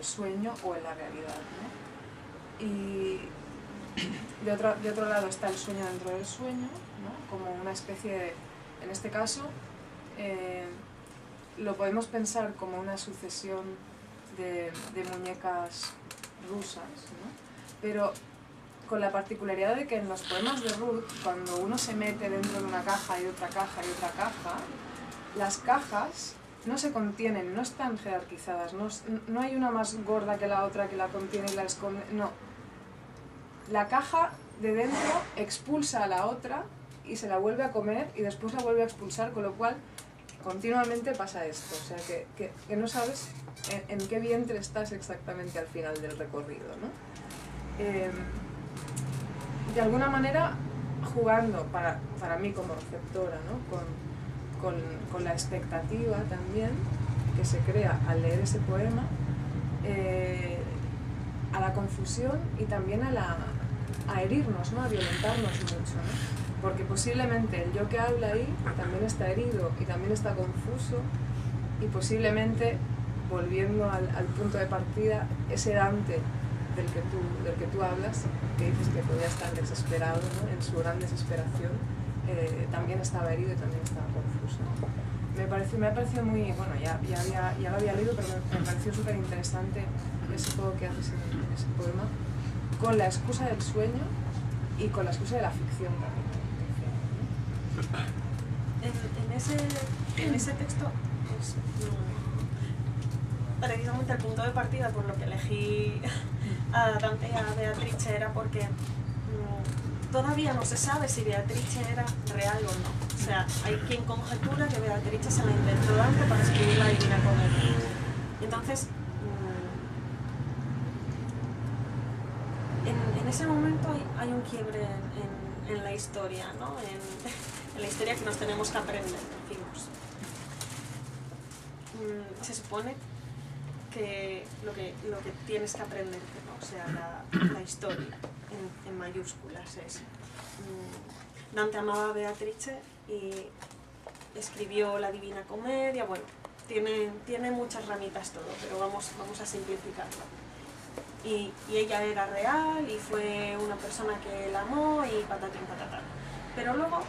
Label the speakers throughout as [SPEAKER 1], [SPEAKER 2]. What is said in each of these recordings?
[SPEAKER 1] sueño o en la realidad, ¿no? Y de otro lado está el sueño dentro del sueño, ¿no? Como una especie de, en este caso, lo podemos pensar como una sucesión de muñecas rusas, ¿no? Pero con la particularidad de que en los poemas de Ruth, cuando uno se mete dentro de una caja y otra caja y otra caja, las cajas no se contienen, no están jerarquizadas, no hay una más gorda que la otra que la contiene y la esconde, no. La caja de dentro expulsa a la otra y se la vuelve a comer y después la vuelve a expulsar, con lo cual continuamente pasa esto, o sea que no sabes en qué vientre estás exactamente al final del recorrido, ¿no? De alguna manera jugando para mí como receptora, ¿no? con la expectativa también que se crea al leer ese poema, a la confusión y también a herirnos, ¿no? A violentarnos mucho, ¿no? Porque posiblemente el yo que habla ahí también está herido y también está confuso, y posiblemente, volviendo al punto de partida, ese Dante del que tú hablas, que dices que podía estar desesperado, ¿no? En su gran desesperación, también estaba herido y también estaba confuso, ¿no? Me ha parecido muy, bueno, ya lo había leído, pero me pareció súper interesante ese juego que haces en ese poema, con la excusa del sueño y con la excusa de la ficción también.
[SPEAKER 2] En ese texto es precisamente el punto de partida por lo que elegí a Dante y a Beatrice era porque todavía no se sabe si Beatrice era real o no. O sea, hay quien conjetura que Beatrice se la inventó Dante para escribir la Divina Comedia. Entonces, en ese momento hay un quiebre en la historia, ¿no? En la historia que nos tenemos que aprender, decimos. Se supone que lo que tienes que aprenderte, ¿no? O sea, la historia en mayúsculas es. Dante amaba a Beatrice y escribió la Divina Comedia. Bueno, tiene muchas ramitas todo, pero vamos a simplificarlo. Y ella era real y fue una persona que él amó y patatín patatán. Pero luego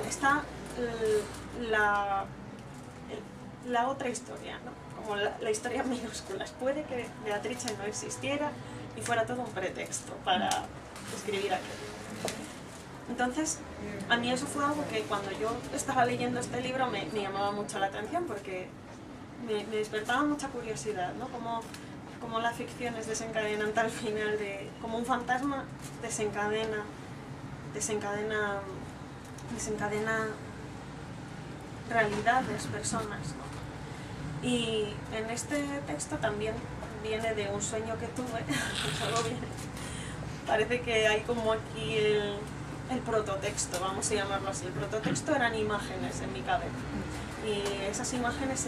[SPEAKER 2] está la otra historia, ¿no? Como la historia en minúsculas. Puede que Beatrice no existiera y fuera todo un pretexto para escribir aquello. Entonces, a mí eso fue algo que cuando yo estaba leyendo este libro me llamaba mucho la atención, porque me despertaba mucha curiosidad, ¿no? Como la ficción es desencadenante al final, como un fantasma desencadena realidades, personas, ¿no? Y en este texto también viene de un sueño que tuve, parece que hay como aquí el prototexto, vamos a llamarlo así. El prototexto eran imágenes en mi cabeza, y esas imágenes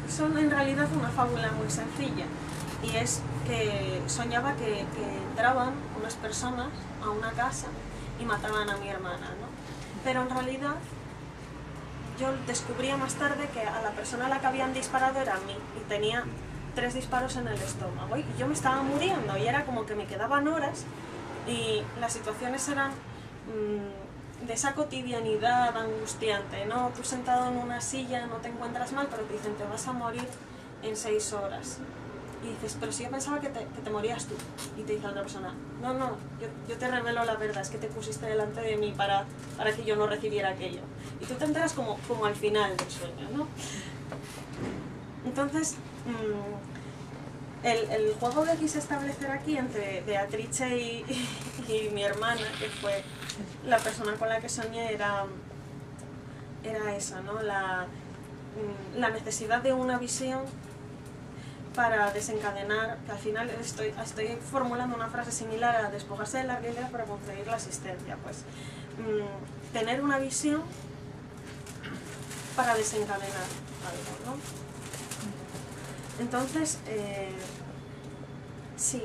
[SPEAKER 2] son en realidad una fábula muy sencilla, y es que soñaba que entraban unas personas a una casa y mataban a mi hermana, ¿no? Pero en realidad yo descubría más tarde que a la persona a la que habían disparado era a mí, y tenía 3 disparos en el estómago, y yo me estaba muriendo, y era como que me quedaban horas, y las situaciones eran de esa cotidianidad angustiante, ¿no? Tú sentado en una silla no te encuentras mal, pero te dicen te vas a morir en 6 horas. Y dices, pero si yo pensaba que te morías tú. Y te dice la otra persona, no, yo te revelo la verdad, es que te pusiste delante de mí para que yo no recibiera aquello. Y tú te enteras como al final del sueño, ¿no? Entonces, el juego que quise establecer aquí entre Beatrice y mi hermana, que fue la persona con la que soñé, era esa, ¿no? La necesidad de una visión para desencadenar, que al final estoy formulando una frase similar a despojarse de la realidad para conseguir la asistencia, pues tener una visión para desencadenar algo, ¿no? Entonces, sí,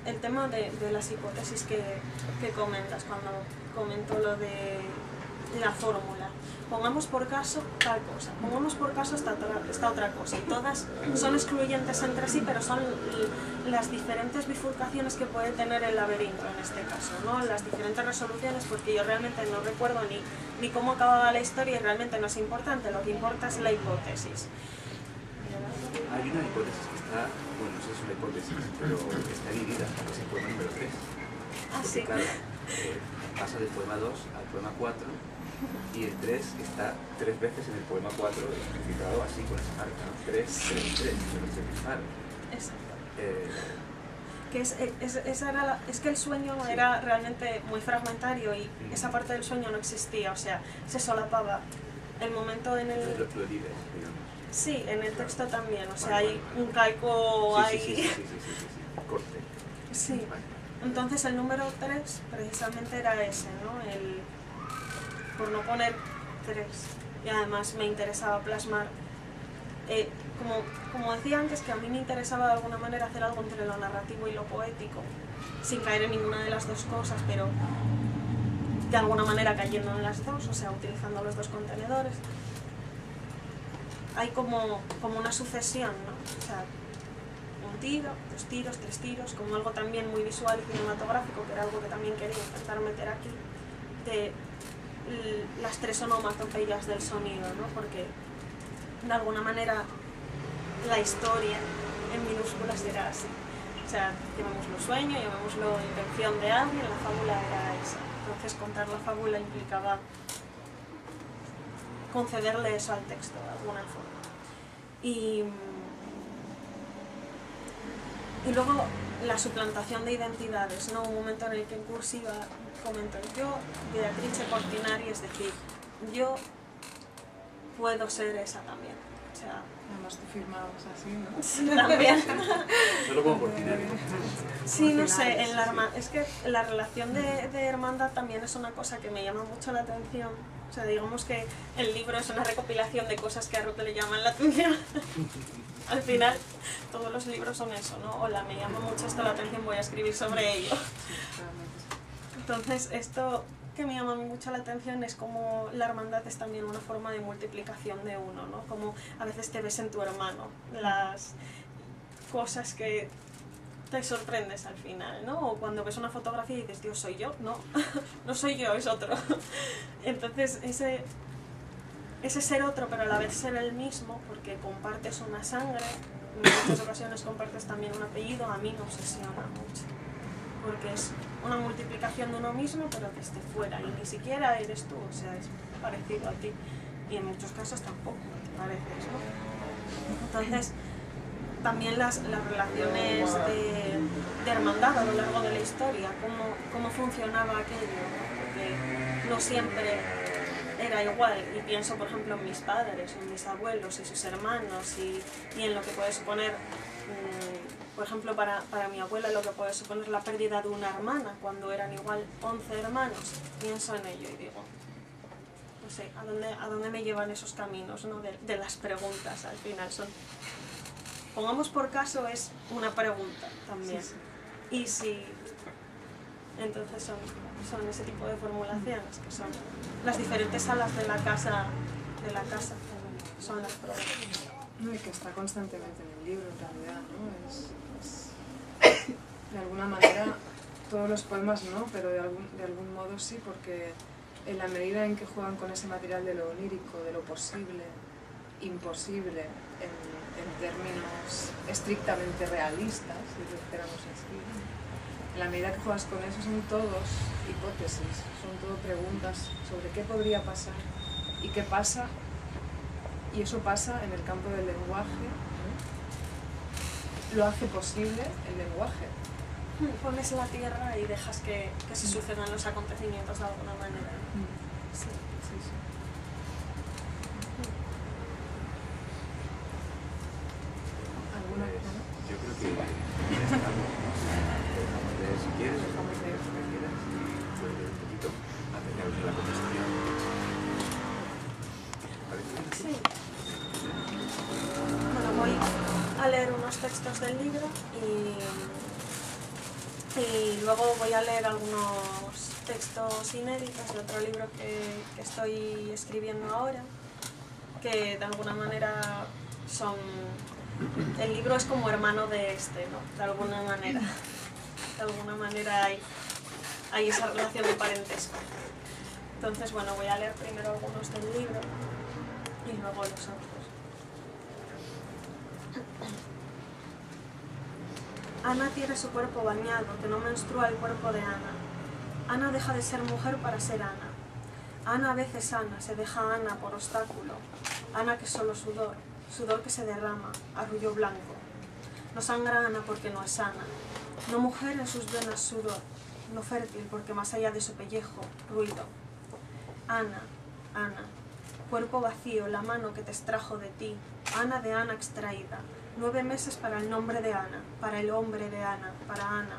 [SPEAKER 2] el tema de las hipótesis que comentas cuando comento lo de la fórmula. pongamos por caso tal cosa, pongamos por caso esta otra cosa, y todas son excluyentes entre sí, pero son las diferentes bifurcaciones que puede tener el laberinto en este caso, ¿no? Las diferentes resoluciones, porque yo realmente no recuerdo ni cómo acababa la historia y realmente no es importante, lo que importa es la hipótesis.
[SPEAKER 3] Hay una hipótesis que está, bueno, no sé si es una hipótesis, pero está dividida, que es el poema número 3.
[SPEAKER 2] Ah, sí.
[SPEAKER 3] Claro, pasa del poema 2 al poema 4 y el 3 está 3 veces en el poema 4 explicitado así con esa marca, ¿no? 3, 3, 3, pero se fijaron.
[SPEAKER 2] Exacto. Que es que el sueño era realmente muy fragmentario y esa parte del sueño no existía, o sea, se solapaba. El momento en el...
[SPEAKER 3] Lo dices, digamos.
[SPEAKER 2] Sí, en el texto también, o sea, hay un calco ahí.
[SPEAKER 3] Sí, corte.
[SPEAKER 2] Sí. Entonces el número 3 precisamente era ese, ¿no? Por no poner 3. Y además me interesaba plasmar, como decía antes, que a mí me interesaba de alguna manera hacer algo entre lo narrativo y lo poético, sin caer en ninguna de las dos cosas, pero de alguna manera cayendo en las dos, o sea, utilizando los dos contenedores. Hay como una sucesión, ¿no? O sea, un tiro, 2 tiros, 3 tiros, como algo también muy visual y cinematográfico, que era algo que también quería intentar meter aquí, de las 3 onomatopeyas del sonido, ¿no? Porque de alguna manera la historia en minúsculas era así. O sea, llamémoslo sueño, llamémoslo intención de alguien, la fábula era esa. Entonces contar la fábula implicaba concederle eso al texto de alguna forma. Y luego la suplantación de identidades, ¿no? Un momento en el que en cursiva comento yo, Beatrice Portinari, es decir, yo puedo ser esa también. O sea,
[SPEAKER 1] además tú firmabas así, ¿no?
[SPEAKER 2] Sí, también.
[SPEAKER 3] Solo como Portinari.
[SPEAKER 2] Sí, no sé, es que la relación de hermandad también es una cosa que me llama mucho la atención. O sea, digamos que el libro es una recopilación de cosas que a Ruth le llaman la atención. Al final, todos los libros son eso, ¿no? Hola, me llama mucho esto la atención, voy a escribir sobre ello. Entonces, esto que me llama mucho la atención es como la hermandad es también una forma de multiplicación de uno, ¿no? Como a veces te ves en tu hermano, las cosas que te sorprendes al final, ¿no? O cuando ves una fotografía y dices, Dios, ¿soy yo? No, no soy yo, es otro. Entonces, ese ser otro, pero a la vez ser el mismo, porque compartes una sangre, en muchas ocasiones compartes también un apellido, a mí me obsesiona mucho. Porque es una multiplicación de uno mismo, pero desde fuera, y ni siquiera eres tú, o sea, es parecido a ti. Y en muchos casos tampoco te pareces, ¿no? Entonces, también las relaciones de hermandad a lo largo de la historia, cómo funcionaba aquello, ¿no? Porque no siempre era igual, y pienso por ejemplo en mis padres, en mis abuelos y sus hermanos, y en lo que puede suponer, por ejemplo para mi abuela, lo que puede suponer la pérdida de una hermana, cuando eran igual 11 hermanos, pienso en ello y digo, no sé, ¿a dónde me llevan esos caminos, ¿no? de las preguntas al final? Pongamos por caso es una pregunta también. Sí, sí. Y si... Entonces son ese tipo de formulaciones, que son las diferentes salas de la casa, son las preguntas.
[SPEAKER 1] No, y que está constantemente en el libro, en realidad, ¿no? De alguna manera, todos los poemas no, pero de algún modo sí, porque en la medida en que juegan con ese material de lo onírico, de lo posible, imposible, en términos estrictamente realistas, si lo dijéramos así. En la medida que juegas con eso son todos hipótesis, son todo preguntas sobre qué podría pasar y qué pasa, y eso pasa en el campo del lenguaje, ¿no? Lo hace posible el lenguaje.
[SPEAKER 2] Pones la tierra y dejas que se sucedan los acontecimientos de alguna manera. Sí, sí, sí.
[SPEAKER 3] Yo creo que estamos, si quieres, dejamos de lo que quieras y vuelve un poquito a tener la conversación. ¿Parece bien?
[SPEAKER 2] Sí. Bueno, voy a leer unos textos del libro y luego voy a leer algunos textos inéditos de otro libro que estoy escribiendo ahora, que de alguna manera son... El libro es como hermano de este, ¿no? De alguna manera. De alguna manera hay esa relación de parentesco. Entonces, bueno, voy a leer primero algunos del libro y luego los otros. Ana tiene su cuerpo bañado, que no menstrua el cuerpo de Ana. Ana deja de ser mujer para ser Ana. Ana a veces Ana, se deja Ana por obstáculo. Ana que es solo sudor, sudor que se derrama, arrullo blanco. No sangra Ana porque no es Ana. No mujer en sus venas sudor, no fértil porque más allá de su pellejo, ruido. Ana, Ana, cuerpo vacío, la mano que te extrajo de ti, Ana de Ana extraída. 9 meses para el nombre de Ana, para el hombre de Ana, para Ana.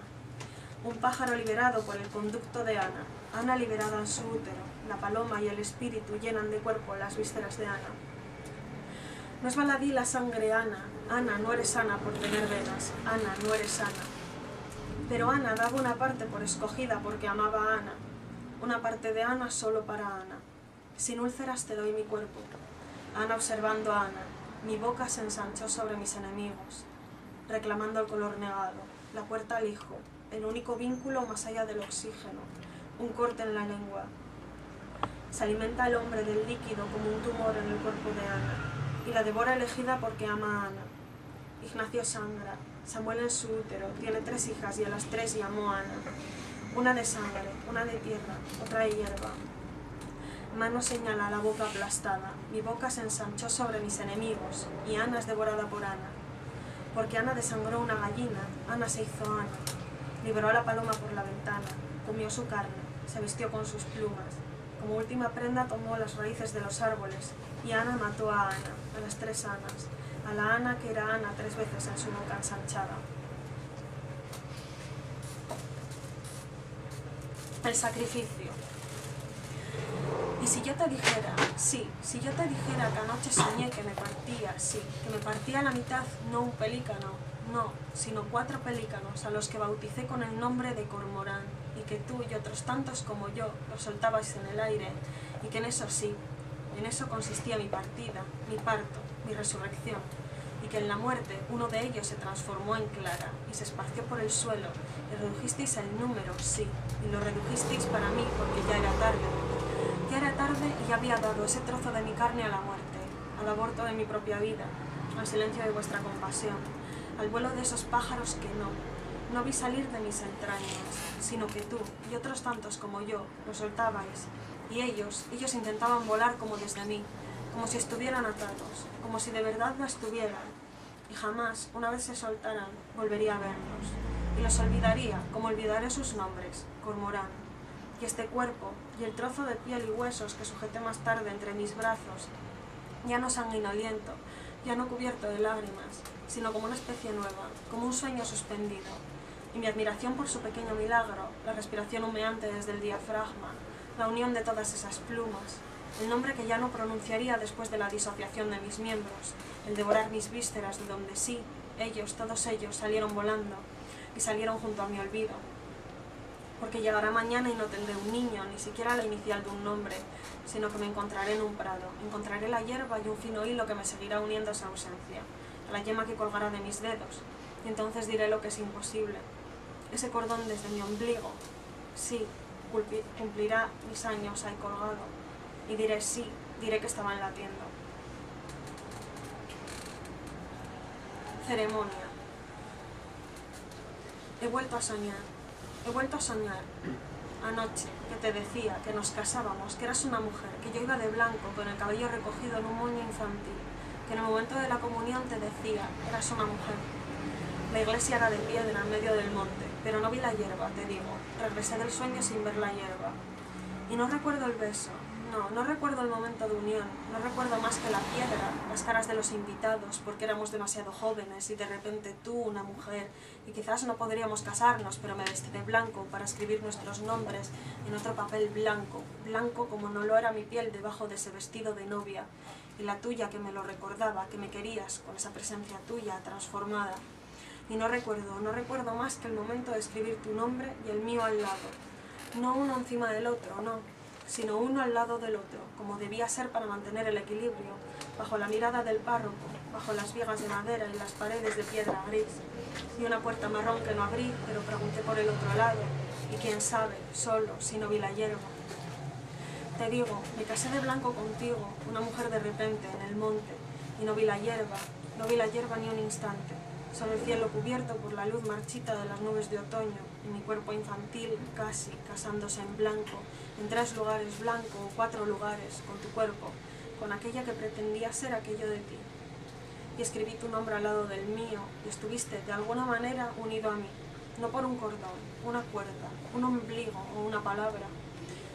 [SPEAKER 2] Un pájaro liberado por el conducto de Ana, Ana liberada en su útero, la paloma y el espíritu llenan de cuerpo las vísceras de Ana. No es baladí la sangre, Ana, Ana, no eres Ana por tener venas, Ana, no eres Ana. Pero Ana daba una parte por escogida porque amaba a Ana, una parte de Ana solo para Ana. Sin úlceras te doy mi cuerpo. Ana observando a Ana, mi boca se ensanchó sobre mis enemigos, reclamando el color negado, la puerta al hijo, el único vínculo más allá del oxígeno, un corte en la lengua. Se alimenta el hombre del líquido como un tumor en el cuerpo de Ana, y la devora elegida porque ama a Ana. Ignacio sangra, Samuel en su útero, tiene 3 hijas y a las 3 llamó a Ana. Una de sangre, una de tierra, otra de hierba. Mano señala la boca aplastada, mi boca se ensanchó sobre mis enemigos, y Ana es devorada por Ana. Porque Ana desangró una gallina, Ana se hizo Ana. Liberó a la paloma por la ventana, comió su carne, se vistió con sus plumas. Como última prenda tomó las raíces de los árboles, y Ana mató a Ana, a las 3 Anas, a la Ana que era Ana 3 veces en su boca ensanchada. El sacrificio. Y si yo te dijera, sí, si yo te dijera que anoche soñé que me partía, sí, que me partía a la mitad, no un pelícano, no, sino 4 pelícanos a los que bauticé con el nombre de cormorán, y que tú y otros tantos como yo los soltabais en el aire, y que en eso sí, en eso consistía mi partida, mi parto, mi resurrección, y que en la muerte uno de ellos se transformó en clara, y se esparció por el suelo, y redujisteis el número, sí, y lo redujisteis para mí porque ya era tarde. Ya era tarde y ya había dado ese trozo de mi carne a la muerte, al aborto de mi propia vida, al silencio de vuestra compasión, al vuelo de esos pájaros que no vi salir de mis entrañas, sino que tú y otros tantos como yo los soltabais, y ellos intentaban volar como desde mí, como si estuvieran atados, como si de verdad lo estuvieran, y jamás, una vez se soltaran, volvería a verlos, y los olvidaría, como olvidaré sus nombres, cormorán. Y este cuerpo, y el trozo de piel y huesos que sujeté más tarde entre mis brazos, ya no sanguinoliento, ya no cubierto de lágrimas, sino como una especie nueva, como un sueño suspendido. Y mi admiración por su pequeño milagro, la respiración humeante desde el diafragma, la unión de todas esas plumas, el nombre que ya no pronunciaría después de la disociación de mis miembros, el devorar mis vísceras de donde sí, ellos, todos ellos, salieron volando, y salieron junto a mi olvido. Porque llegará mañana y no tendré un niño, ni siquiera la inicial de un nombre, sino que me encontraré en un prado, encontraré la hierba y un fino hilo que me seguirá uniendo a esa ausencia, a la yema que colgará de mis dedos, y entonces diré lo que es imposible. Ese cordón desde mi ombligo, sí, cumplirá mis años ahí colgado, y diré sí, diré que estaban latiendo. Ceremonia. He vuelto a soñar, anoche, que te decía, que nos casábamos, que eras una mujer, que yo iba de blanco, con el cabello recogido en un moño infantil, que en el momento de la comunión te decía, eras una mujer. La iglesia era de piedra en medio del monte, pero no vi la hierba, te digo, regresé del sueño sin ver la hierba. Y no recuerdo el beso, no recuerdo el momento de unión, no recuerdo más que la piedra, las caras de los invitados, porque éramos demasiado jóvenes y de repente tú, una mujer, y quizás no podríamos casarnos, pero me vestí de blanco para escribir nuestros nombres en otro papel blanco, blanco como no lo era mi piel debajo de ese vestido de novia, y la tuya que me lo recordaba, que me querías con esa presencia tuya transformada. Y no recuerdo más que el momento de escribir tu nombre y el mío al lado. No uno encima del otro, no, sino uno al lado del otro, como debía ser para mantener el equilibrio, bajo la mirada del párroco, bajo las vigas de madera y las paredes de piedra gris, y una puerta marrón que no abrí, pero pregunté por el otro lado, y quién sabe, solo, si no vi la hierba. Te digo, me casé de blanco contigo, una mujer de repente, en el monte, y no vi la hierba ni un instante, solo el cielo cubierto por la luz marchita de las nubes de otoño, y mi cuerpo infantil, casi, casándose en blanco, en 3 lugares blanco o 4 lugares, con tu cuerpo, con aquella que pretendía ser aquello de ti. Y escribí tu nombre al lado del mío, y estuviste, de alguna manera, unido a mí, no por un cordón, una cuerda, un ombligo o una palabra,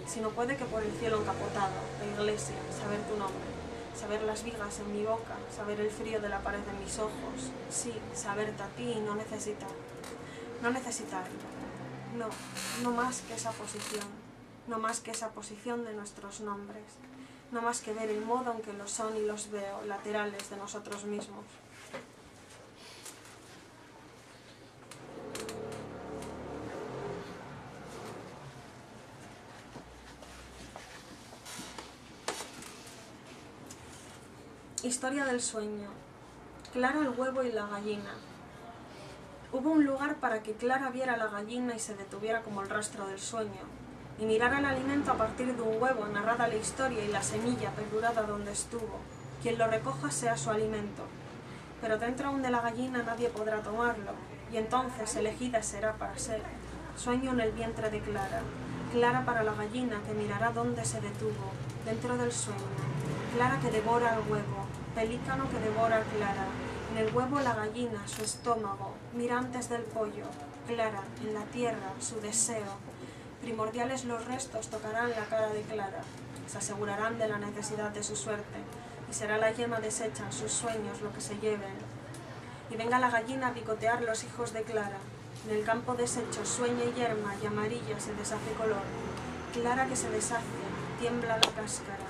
[SPEAKER 2] sino puede que por el cielo encapotado, la iglesia, saber tu nombre, saber las vigas en mi boca, saber el frío de la pared en mis ojos, sí, saberte a ti y no necesitarlo, no más que esa posición, no más que esa posición de nuestros nombres, no más que ver el modo en que los son y los veo, laterales de nosotros mismos. Historia del sueño. Clara, el huevo y la gallina. Hubo un lugar para que Clara viera la gallina y se detuviera como el rastro del sueño, y mirara el alimento a partir de un huevo, narrada la historia y la semilla perdurada donde estuvo. Quien lo recoja sea su alimento. Pero dentro aún de la gallina nadie podrá tomarlo, y entonces elegida será para ser. Sueño en el vientre de Clara. Clara para la gallina que mirará dónde se detuvo, dentro del sueño. Clara que devora al huevo, pelícano que devora a Clara. En el huevo la gallina, su estómago, mira antes del pollo. Clara, en la tierra, su deseo. Primordiales los restos tocarán la cara de Clara, se asegurarán de la necesidad de su suerte, y será la yema deshecha en sus sueños lo que se lleven. Y venga la gallina a picotear los hijos de Clara. En el campo deshecho sueña y yerma y amarilla se deshace color. Clara que se deshace, tiembla la cáscara.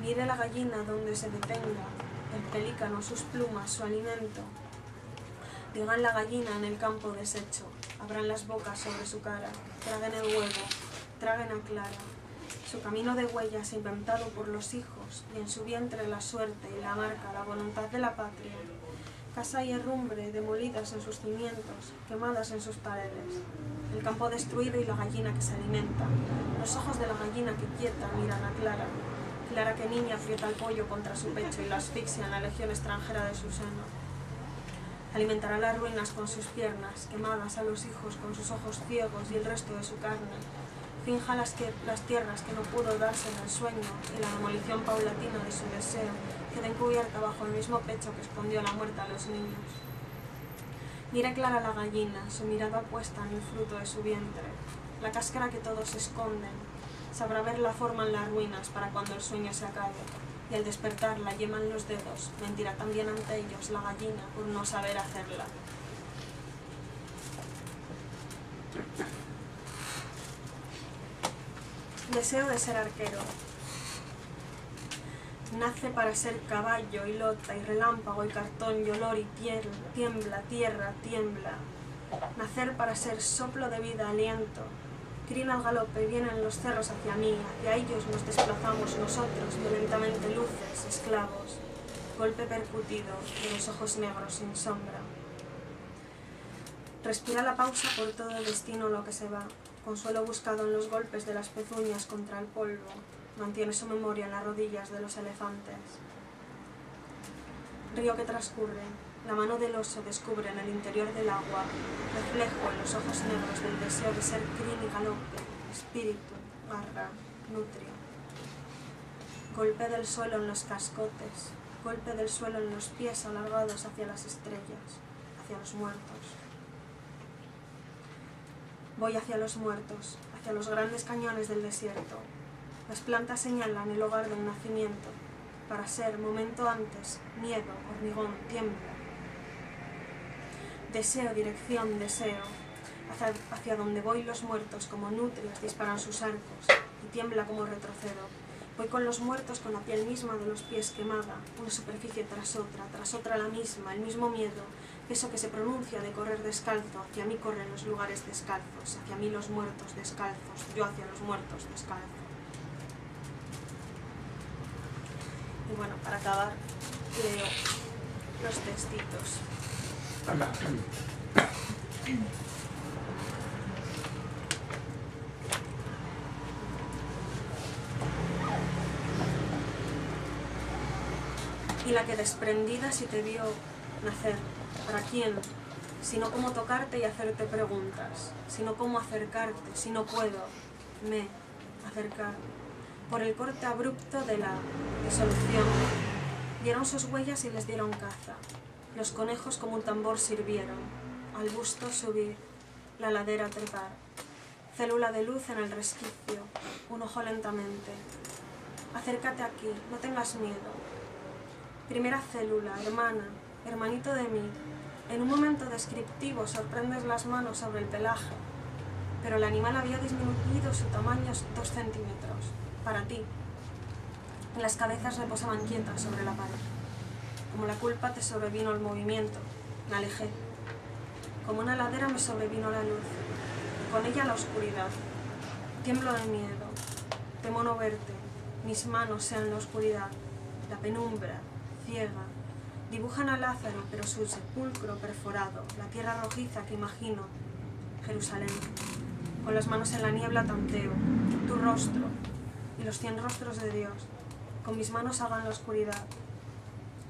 [SPEAKER 2] Mire la gallina donde se detenga, el pelícano, sus plumas, su alimento. Digan la gallina en el campo deshecho, abran las bocas sobre su cara, traguen el huevo, traguen a Clara. Su camino de huellas inventado por los hijos, y en su vientre la suerte y la marca, la voluntad de la patria. Casa y herrumbre demolidas en sus cimientos, quemadas en sus paredes. El campo destruido y la gallina que se alimenta. Los ojos de la gallina que quieta miran a Clara. Clara que niña aprieta el pollo contra su pecho y la asfixia en la legión extranjera de su seno. Alimentará las ruinas con sus piernas, quemadas a los hijos con sus ojos ciegos y el resto de su carne. Finja las tierras que no pudo darse en el sueño y la demolición paulatina de su deseo queda encubierta bajo el mismo pecho que escondió la muerte a los niños. Mire Clara la gallina, su mirada puesta en el fruto de su vientre, la cáscara que todos esconden. Sabrá ver la forma en las ruinas para cuando el sueño se acabe, y al despertar la yema en los dedos, mentirá también ante ellos la gallina por no saber hacerla. Deseo de ser arquero. Nace para ser caballo y lota y relámpago y cartón y olor y tiembla, tierra, tiembla. Nacer para ser soplo de vida, aliento. Crina al galope, vienen los cerros hacia mí, hacia ellos nos desplazamos nosotros, violentamente luces, esclavos. Golpe percutido de los ojos negros sin sombra. Respira la pausa por todo el destino lo que se va. Consuelo buscado en los golpes de las pezuñas contra el polvo. Mantiene su memoria en las rodillas de los elefantes. Río que transcurre. La mano del oso descubre en el interior del agua reflejo en los ojos negros del deseo de ser crin y galope, espíritu, garra, nutria. Golpe del suelo en los cascotes, golpe del suelo en los pies alargados hacia las estrellas, hacia los muertos. Voy hacia los muertos, hacia los grandes cañones del desierto. Las plantas señalan el hogar del nacimiento, para ser, momento antes, miedo, hormigón, tiembla. Deseo, dirección, deseo. Hacia donde voy los muertos como nutrias disparan sus arcos y tiembla como retrocedo. Voy con los muertos con la piel misma de los pies quemada, una superficie tras otra la misma, el mismo miedo, eso que se pronuncia de correr descalzo, hacia mí corren los lugares descalzos, hacia mí los muertos descalzos, yo hacia los muertos descalzos. Y bueno, para acabar, leo los textitos. Y la que desprendida si te vio nacer, ¿para quién? Sino cómo tocarte y hacerte preguntas, sino cómo acercarte, si no puedo, me acercar. Por el corte abrupto de la disolución, dieron sus huellas y les dieron caza. Los conejos como un tambor sirvieron, al busto subir, la ladera trepar. Célula de luz en el resquicio, un ojo lentamente. Acércate aquí, no tengas miedo. Primera célula, hermana, hermanito de mí. En un momento descriptivo sorprendes las manos sobre el pelaje, pero el animal había disminuido su tamaño 2 centímetros. Para ti. Las cabezas reposaban quietas sobre la pared. Como la culpa te sobrevino el movimiento, me alejé. Como una ladera me sobrevino la luz, con ella la oscuridad. Tiemblo de miedo, temo no verte, mis manos sean la oscuridad, la penumbra, ciega. Dibujan a Lázaro, pero su sepulcro perforado, la tierra rojiza que imagino, Jerusalén. Con las manos en la niebla tanteo, tu rostro y los 100 rostros de Dios. Con mis manos hagan la oscuridad.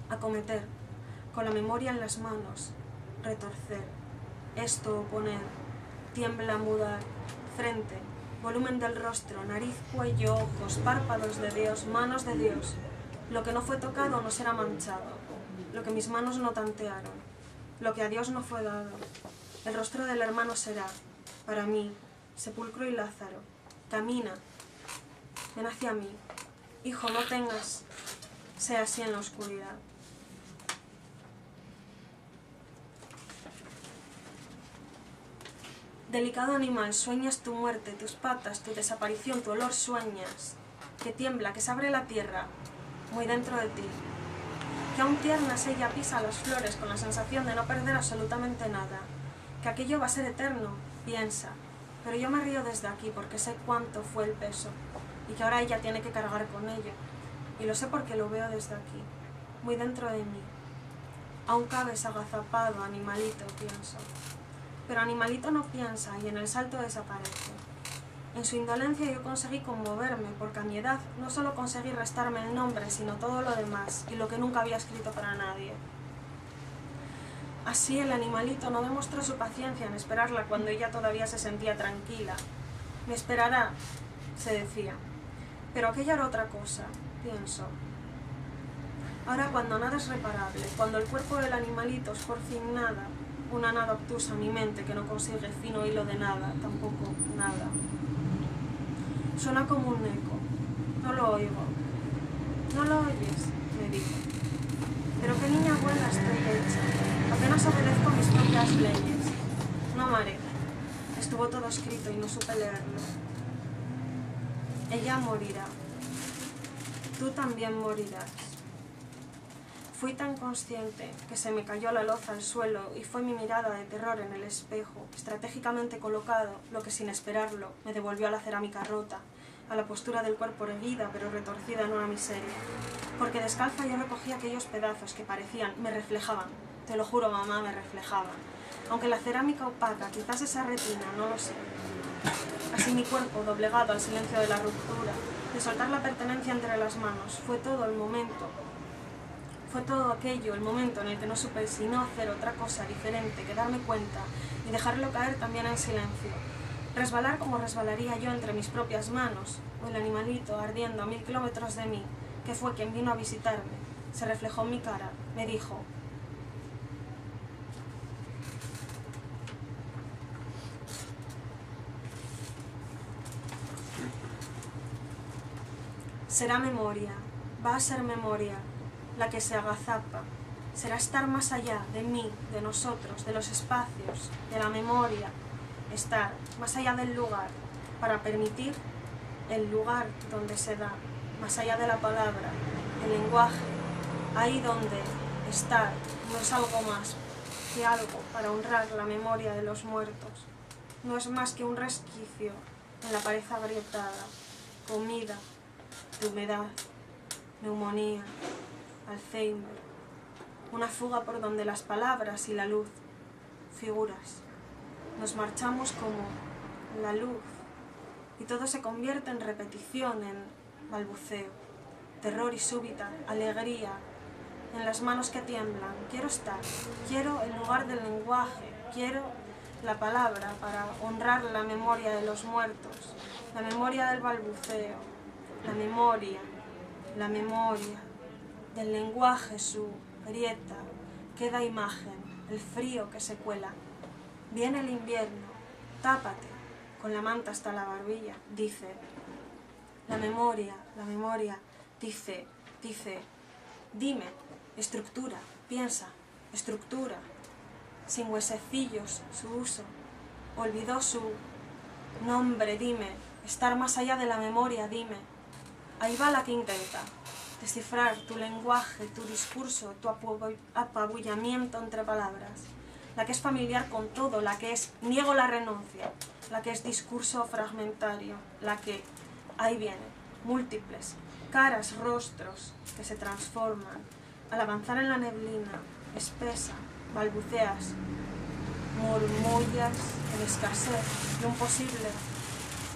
[SPEAKER 2] Acometer, con la memoria en las manos, retorcer. Esto oponer, tiembla mudar, frente, volumen del rostro, nariz, cuello, ojos, párpados de Dios, manos de Dios. Lo que no fue tocado no será manchado, lo que mis manos no tantearon, lo que a Dios no fue dado. El rostro del hermano será, para mí, sepulcro y Lázaro. Camina, ven hacia mí. Hijo, no tengas, sea así en la oscuridad. Delicado animal, sueñas tu muerte, tus patas, tu desaparición, tu olor sueñas. Que tiembla, que se abre la tierra, muy dentro de ti. Que aún tiernas ella pisa las flores con la sensación de no perder absolutamente nada. Que aquello va a ser eterno, piensa. Pero yo me río desde aquí porque sé cuánto fue el peso. Y que ahora ella tiene que cargar con ello. Y lo sé porque lo veo desde aquí, muy dentro de mí. Aún cabes agazapado, animalito, pienso. Pero animalito no piensa y en el salto desaparece. En su indolencia yo conseguí conmoverme, porque a mi edad no solo conseguí restarme el nombre, sino todo lo demás, y lo que nunca había escrito para nadie. Así el animalito no demostró su paciencia en esperarla cuando ella todavía se sentía tranquila. Me esperará, se decía. Pero aquella era otra cosa, pienso. Ahora cuando nada es reparable, cuando el cuerpo del animalito es por fin nada, una nada obtusa mi mente que no consigue fino hilo de nada, tampoco nada. Suena como un eco. No lo oigo. ¿No lo oyes?, me dijo. Pero qué niña buena estoy hecha. Apenas obedezco mis propias leyes. No amaré. Estuvo todo escrito y no supe leerlo. Ella morirá. Tú también morirás. Fui tan consciente que se me cayó la loza al suelo y fue mi mirada de terror en el espejo, estratégicamente colocado, lo que sin esperarlo me devolvió a la cerámica rota, a la postura del cuerpo erguida pero retorcida en una miseria. Porque descalza yo recogía aquellos pedazos que parecían, me reflejaban, te lo juro mamá, me reflejaban. Aunque la cerámica opaca, quizás esa retina, no lo sé. Así mi cuerpo, doblegado al silencio de la ruptura, de soltar la pertenencia entre las manos, fue todo el momento. Fue todo aquello, el momento en el que no supe si no hacer otra cosa diferente que darme cuenta y dejarlo caer también en silencio. Resbalar como resbalaría yo entre mis propias manos, o el animalito ardiendo a 1000 kilómetros de mí, que fue quien vino a visitarme, se reflejó en mi cara, me dijo: será memoria, va a ser memoria, la que se agazapa, será estar más allá de mí, de nosotros, de los espacios, de la memoria, estar más allá del lugar, para permitir el lugar donde se da, más allá de la palabra, el lenguaje, ahí donde estar no es algo más que algo para honrar la memoria de los muertos, no es más que un resquicio en la pared agrietada, comida, de humedad, neumonía, Alzheimer, una fuga por donde las palabras y la luz, figuras. Nos marchamos como la luz y todo se convierte en repetición, en balbuceo, terror y súbita alegría en las manos que tiemblan. Quiero estar, quiero el lugar del lenguaje, quiero la palabra para honrar la memoria de los muertos, la memoria del balbuceo, la memoria del lenguaje, su grieta, queda imagen, el frío que se cuela. Viene el invierno, tápate, con la manta hasta la barbilla, dice. La memoria, dice, dime, estructura, piensa, estructura, sin huesecillos, su uso, olvidó su nombre, dime, estar más allá de la memoria, dime. Ahí va la que intenta descifrar tu lenguaje, tu discurso, tu apabullamiento entre palabras, la que es familiar con todo, la que es niego la renuncia, la que es discurso fragmentario, la que, ahí viene, múltiples, caras, rostros que se transforman, al avanzar en la neblina, espesa, balbuceas, murmullas en escasez de un posible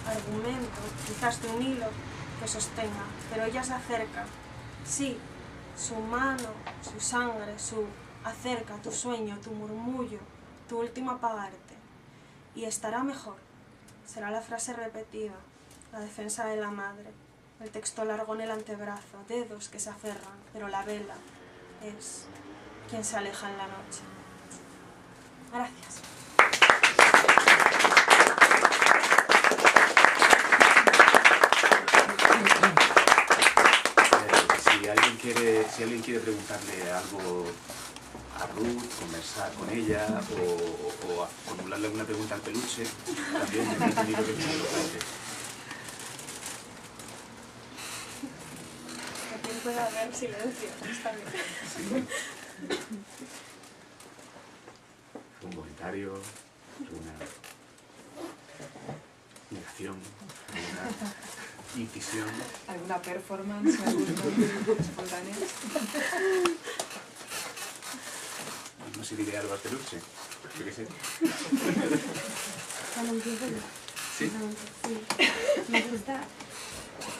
[SPEAKER 2] argumento, quizás de un hilo que sostenga, pero ella se acerca, sí, su mano, su sangre, su acerca, tu sueño, tu murmullo, tu último apagarte, y estará mejor, será la frase repetida, la defensa de la madre, el texto largo en el antebrazo, dedos que se aferran, pero la vela es quien se aleja en la noche. Gracias.
[SPEAKER 3] Si alguien quiere preguntarle algo a Ruth, conversar con ella o formularle alguna pregunta al peluche, también me he tenido que tenerlo antes.
[SPEAKER 2] Aquí puede haber silencio, está bien.
[SPEAKER 3] Sí. Un comentario, una negación, una incisión.
[SPEAKER 1] ¿Alguna performance? ¿Alguna espontánea?
[SPEAKER 3] No sé, diré algo al peluche. Yo qué sé.
[SPEAKER 4] Cuando empiezo yo.
[SPEAKER 3] Sí.
[SPEAKER 4] Sí. Me gusta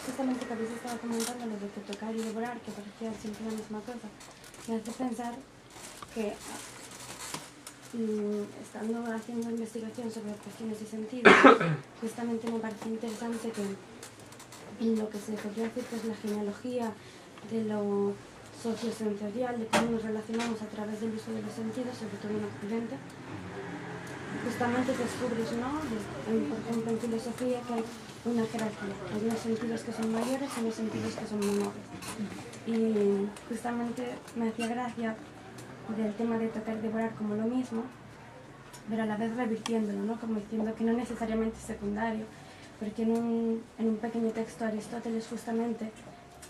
[SPEAKER 4] justamente que habéis estado comentando lo de que tocar y devorar, que parecía siempre la misma cosa. Me hace pensar que estando haciendo investigación sobre cuestiones y sentidos, justamente me parece interesante que lo que se podría decir que es la genealogía de lo sociosensorial, de cómo nos relacionamos a través del uso de los sentidos, sobre todo en Occidente, justamente descubres, ¿no? Por ejemplo, en filosofía que hay una jerarquía, hay unos sentidos que son mayores y unos sentidos que son menores. Y justamente me hacía gracia del tema de tocar y devorar como lo mismo, pero a la vez revirtiéndolo, ¿no? Como diciendo que no necesariamente es secundario, porque en un pequeño texto Aristóteles justamente,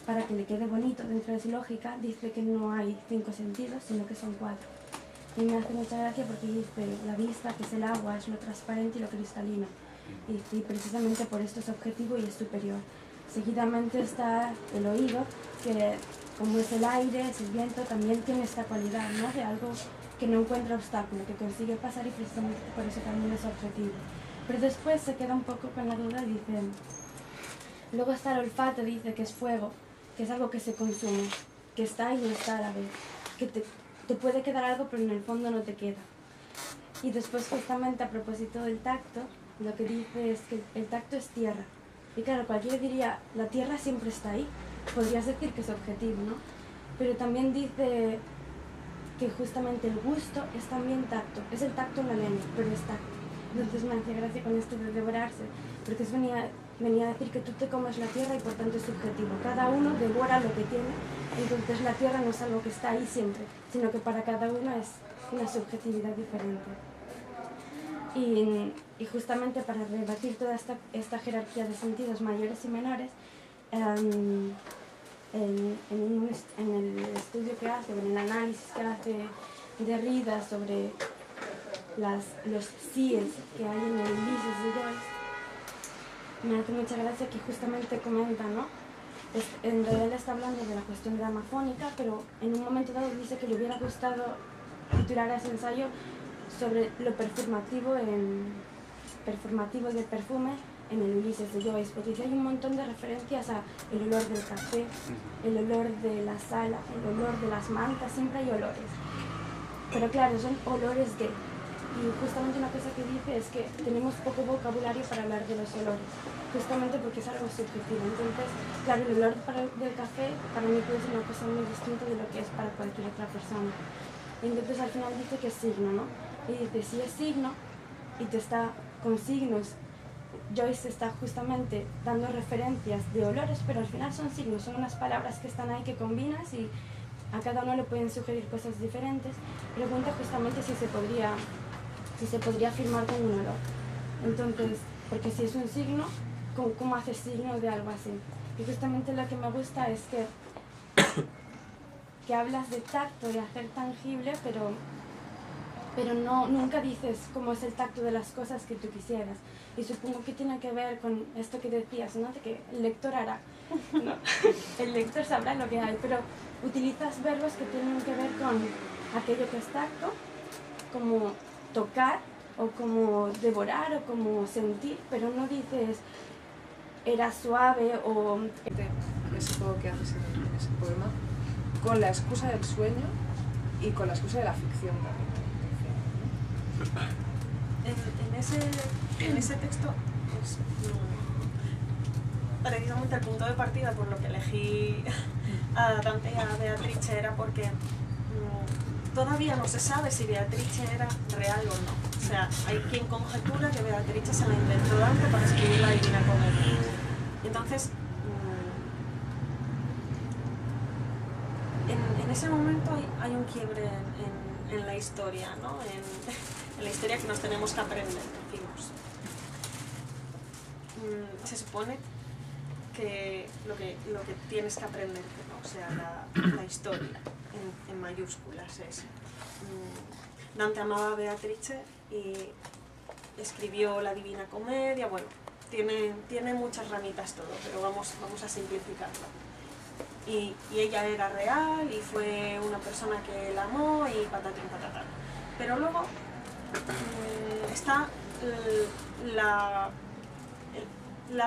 [SPEAKER 4] para que le quede bonito dentro de su lógica, dice que no hay 5 sentidos, sino que son 4. Y me hace mucha gracia porque dice la vista, que es el agua, es lo transparente y lo cristalino. Y precisamente por esto es objetivo y es superior. Seguidamente está el oído, que como es el aire, es el viento, también tiene esta cualidad, ¿no? De algo que no encuentra obstáculo, que consigue pasar y precisamente por eso también es objetivo. Pero después se queda un poco con la duda y dice, luego está el olfato, dice que es fuego, que es algo que se consume, que está y no está a la vez, que te puede quedar algo pero en el fondo no te queda. Y después justamente a propósito del tacto, lo que dice es que el tacto es tierra. Y claro, cualquiera diría, la tierra siempre está ahí, podrías decir que es objetivo, ¿no? Pero también dice que justamente el gusto es también tacto, es el tacto en la lengua, pero es tacto. Entonces me hacía gracia con esto de devorarse, porque venía a decir que tú te comes la tierra y por tanto es subjetivo. Cada uno devora lo que tiene, entonces la tierra no es algo que está ahí siempre, sino que para cada uno es una subjetividad diferente. Y justamente para rebatir toda esta jerarquía de sentidos mayores y menores, en el estudio que hace, en el análisis que hace Derrida sobre los síes que hay en el Ulises de Joyce, me hace mucha gracia que justamente comenta, ¿no? En realidad él está hablando de la cuestión gramafónica, pero en un momento dado dice que le hubiera gustado titular ese ensayo sobre lo performativo del perfume en el Ulises de Joyce, porque hay un montón de referencias a el olor del café, el olor de la sala, el olor de las mantas, siempre hay olores. Pero claro, son olores de... Y justamente una cosa que dice es que tenemos poco vocabulario para hablar de los olores, justamente porque es algo subjetivo. Entonces, claro, el olor del café para mí puede ser una cosa muy distinta de lo que es para cualquier otra persona. Entonces al final dice que es signo, ¿no? Y dice, si es signo y te está con signos, Joyce está justamente dando referencias de olores, pero al final son signos, son unas palabras que están ahí que combinas y a cada uno le pueden sugerir cosas diferentes. Pregunta justamente si se podría afirmar con un olor. Entonces, porque si es un signo, ¿cómo haces signo de algo así? Y justamente lo que me gusta es que hablas de tacto, de hacer tangible, pero nunca dices cómo es el tacto de las cosas que tú quisieras. Y supongo que tiene que ver con esto que decías, ¿no? De que el lector hará. No, el lector sabrá lo que hay, pero utilizas verbos que tienen que ver con aquello que es tacto, como tocar, o como devorar, o como sentir, pero no dices era suave o...
[SPEAKER 1] Ese juego que haces en ese poema, con la excusa del sueño y con la excusa de la ficción también.
[SPEAKER 2] En ese texto, pues, precisamente el punto de partida por lo que elegí a Dante y a Beatrice era porque todavía no se sabe si Beatrice era real o no. O sea, hay quien conjetura que Beatrice se la inventó Dante para escribir la Divina Comedia. Entonces, en ese momento hay un quiebre en la historia, ¿no? En la historia que nos tenemos que aprender, decimos. Se supone que lo que tienes que aprenderte, ¿no? O sea, la historia en mayúsculas es... Dante amaba a Beatrice y escribió la Divina Comedia. Bueno, tiene muchas ramitas todo, pero vamos a simplificarlo. Y ella era real y fue una persona que él amó y patatín patatán. Pero luego está la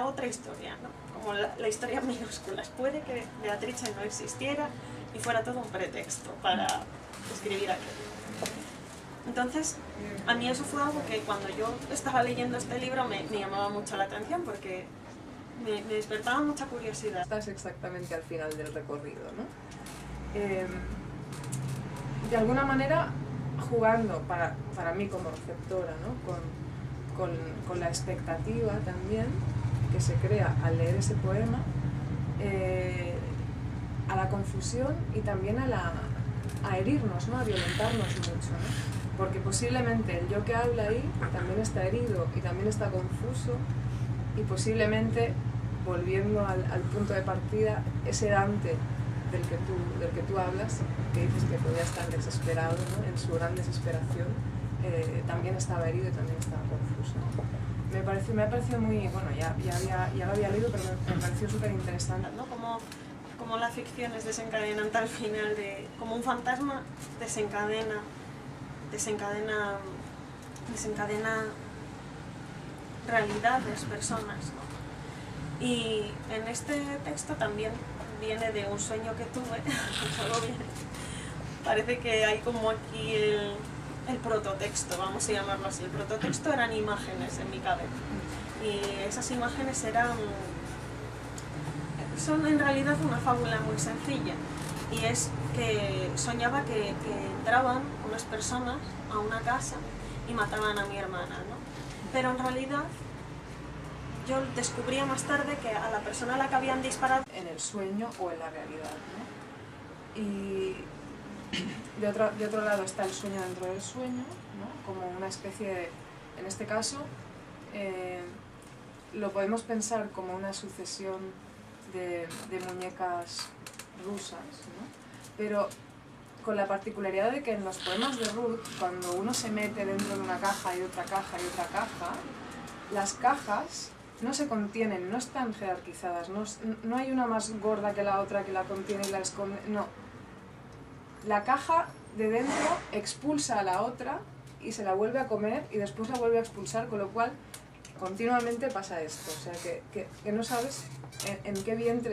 [SPEAKER 2] otra historia, ¿no? Como la historia en minúsculas. Puede que Beatrice no existiera y fuera todo un pretexto para escribir aquello. Entonces, a mí eso fue algo que cuando yo estaba leyendo este libro me llamaba mucho la atención porque me despertaba mucha curiosidad.
[SPEAKER 1] Estás exactamente al final del recorrido, ¿no? De alguna manera jugando para mí como receptora, ¿no? con la expectativa también que se crea al leer ese poema, a la confusión y también a herirnos, ¿no? A violentarnos mucho, ¿no? Porque posiblemente el yo que habla ahí también está herido y también está confuso, y posiblemente, volviendo al punto de partida, ese Dante del que tú hablas, que dices que podía estar desesperado, ¿no? En su gran desesperación, también estaba herido y también estaba confuso. Me ha parecido muy... Bueno, ya lo había leído, pero me pareció súper interesante,
[SPEAKER 2] ¿no? Como la ficción es desencadenante al final, como un fantasma desencadena realidades, personas, ¿no? Y en este texto también viene de un sueño que tuve, parece que hay como aquí el prototexto, vamos a llamarlo así. El prototexto eran imágenes en mi cabeza y esas imágenes son en realidad una fábula muy sencilla, y es que soñaba que entraban unas personas a una casa y mataban a mi hermana, ¿no? Pero en realidad yo descubría más tarde que a la persona a la que habían disparado
[SPEAKER 1] en el sueño o en la realidad, ¿no? Y de otro lado está el sueño dentro del sueño, ¿no? Como una especie de, en este caso, lo podemos pensar como una sucesión de muñecas rusas, ¿no? Pero con la particularidad de que en los poemas de Ruth, cuando uno se mete dentro de una caja y otra caja y otra caja, las cajas no se contienen, no están jerarquizadas, no hay una más gorda que la otra que la contiene y la esconde, no. La caja de dentro expulsa a la otra y se la vuelve a comer y después la vuelve a expulsar, con lo cual continuamente pasa esto, o sea que no sabes en qué vientre